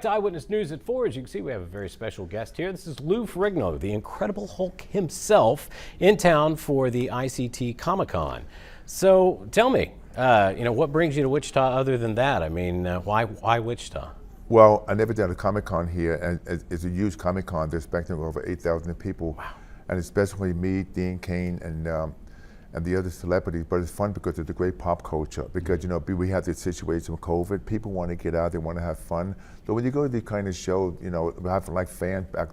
Eyewitness News at 4. As you can see, we have a very special guest here. This is Lou Ferrigno, the Incredible Hulk himself, in town for the ICT Comic-Con. So tell me, what brings you to Wichita other than that? I mean, why Wichita? Well, I never done a Comic-Con here, and it's a huge Comic-Con. They're expecting over 8,000 people. Wow. And especially me, Dean Cain, and the other celebrities, but it's fun because it's a great pop culture. Because we have this situation with COVID. People want to get out, they want to have fun. So when you go to these kind of shows, we have like fans back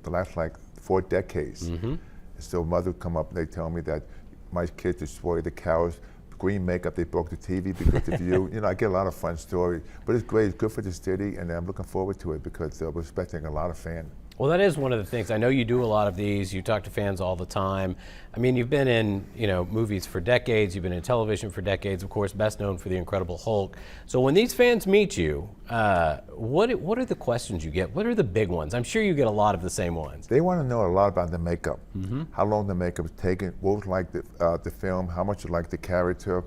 the last 4 decades. Mm-hmm. So mother come up and they tell me that my kids destroyed the cows, green makeup, they broke the TV because of you. I get a lot of fun stories, but it's great. It's good for the city, and I'm looking forward to it because we're expecting a lot of fans. Well, that is one of the things. I know you do a lot of these. You talk to fans all the time. I mean, you've been in, movies for decades. You've been in television for decades, of course, best known for The Incredible Hulk. So when these fans meet you, what are the questions you get? What are the big ones? I'm sure you get a lot of the same ones. They want to know a lot about the makeup. Mm-hmm. How long the makeup was taken, what was like the film, how much you like the character,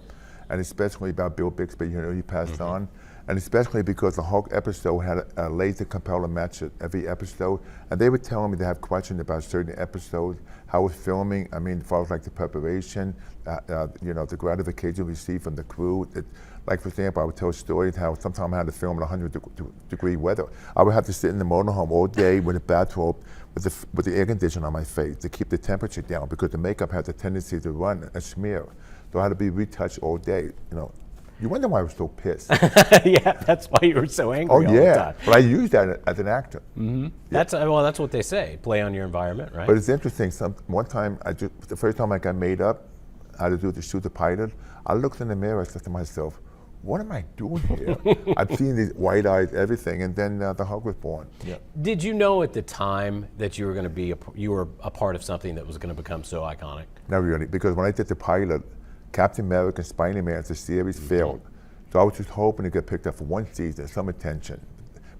and especially about Bill Bixby, he passed on. And especially because the Hulk episode had a laser compeller match at every episode. And they were telling me they have questions about certain episodes, how it's filming, as far as like the preparation, the gratification received from the crew. Like for example, I would tell stories how sometimes I had to film in 100-degree weather. I would have to sit in the motorhome all day with a bathrobe with the air conditioner on my face to keep the temperature down because the makeup has a tendency to run and smear. So I had to be retouched all day, You wonder why I was so pissed. Yeah, that's why you were so angry all the time. But I used that as an actor. Mm-hmm. Yeah. That's what they say, play on your environment, right? But it's interesting, one time, the first time I got made up, I had to shoot the pilot, I looked in the mirror, I said to myself, what am I doing here? I've seen these white eyes, everything, and then the Hulk was born. Yeah. Did you know at the time that you were going to be, you were a part of something that was going to become so iconic? Not really, because when I did the pilot, Captain America and Spider-Man, the series failed. So I was just hoping to get picked up for one season, some attention.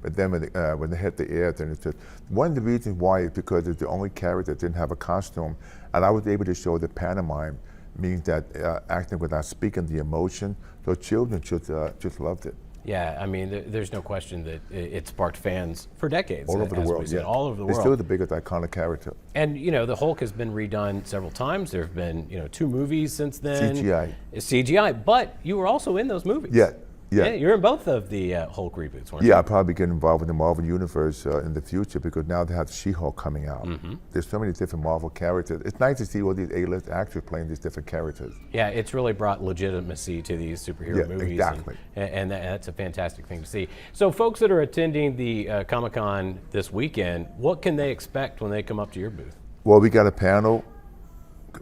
But then when they hit the air, then it's just, one of the reasons why is because it's the only character that didn't have a costume, and I was able to show the pantomime means that acting without speaking the emotion, so children just loved it. Yeah, I mean, there's no question that it sparked fans for decades. All over the world, yeah. All over the world. It's still the biggest iconic character. And, the Hulk has been redone several times. There have been, 2 movies since then. CGI. CGI, but you were also in those movies. Yeah. Yeah, you're in both of the Hulk reboots, weren't you? Yeah, I'll probably get involved with the Marvel Universe in the future because now they have She-Hulk coming out. Mm-hmm. There's so many different Marvel characters. It's nice to see all these A-list actors playing these different characters. Yeah, it's really brought legitimacy to these superhero movies. Exactly. And that's a fantastic thing to see. So folks that are attending the Comic-Con this weekend, what can they expect when they come up to your booth? Well, we got a panel.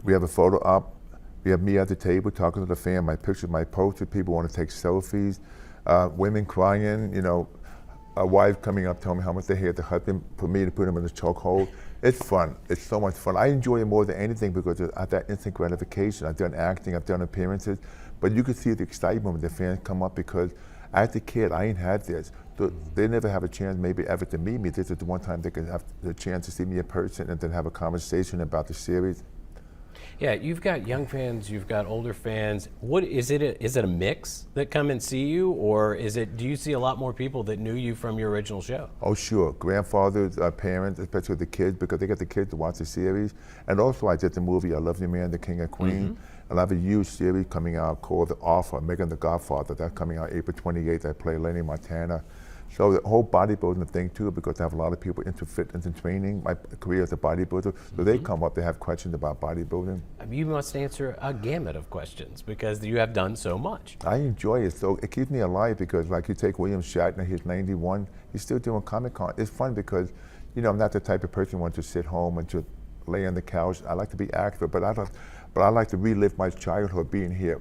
We have a photo op. We have me at the table talking to the fan, my pictures, my posters, people want to take selfies, women crying, a wife coming up telling me how much they hate the husband, for me to put him in the chokehold. It's fun, it's so much fun. I enjoy it more than anything because I have that instant gratification. I've done acting, I've done appearances, but you can see the excitement when the fans come up because as a kid, I ain't had this. So they never have a chance maybe ever to meet me. This is the one time they can have the chance to see me in person and then have a conversation about the series. Yeah, you've got young fans, you've got older fans. What is it? Is it a mix that come and see you, or do you see a lot more people that knew you from your original show? Oh, sure. Grandfathers, parents, especially the kids, because they get the kids to watch the series. And also, I did the movie I Love You Man, The King and Queen. Mm-hmm. And I have a huge series coming out called The Offer, Megan the Godfather. That's coming out April 28th. I play Lenny Montana. So the whole bodybuilding thing too, because I have a lot of people into fitness and training. My career as a bodybuilder, so they come up, they have questions about bodybuilding. You must answer a gamut of questions because you have done so much. I enjoy it, so it keeps me alive because like you take William Shatner, he's 91, he's still doing Comic-Con. It's fun because, I'm not the type of person who wants to sit home and just lay on the couch. I like to be active, but I like to relive my childhood being here.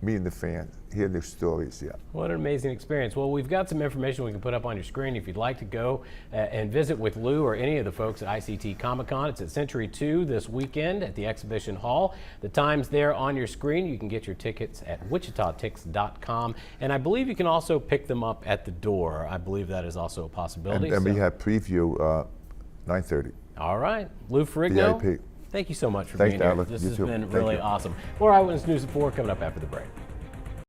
Meeting the fans, hearing their stories, yeah. What an amazing experience. Well, we've got some information we can put up on your screen if you'd like to go and visit with Lou or any of the folks at ICT Comic-Con. It's at Century 2 this weekend at the Exhibition Hall. The time's there on your screen. You can get your tickets at wichitatix.com, and I believe you can also pick them up at the door. I believe that is also a possibility. And we have preview 9:30. All right. Lou Ferrigno. VIP. Thank you so much for being here. Alex. This has been really awesome. More Eyewitness News at 4 coming up after the break.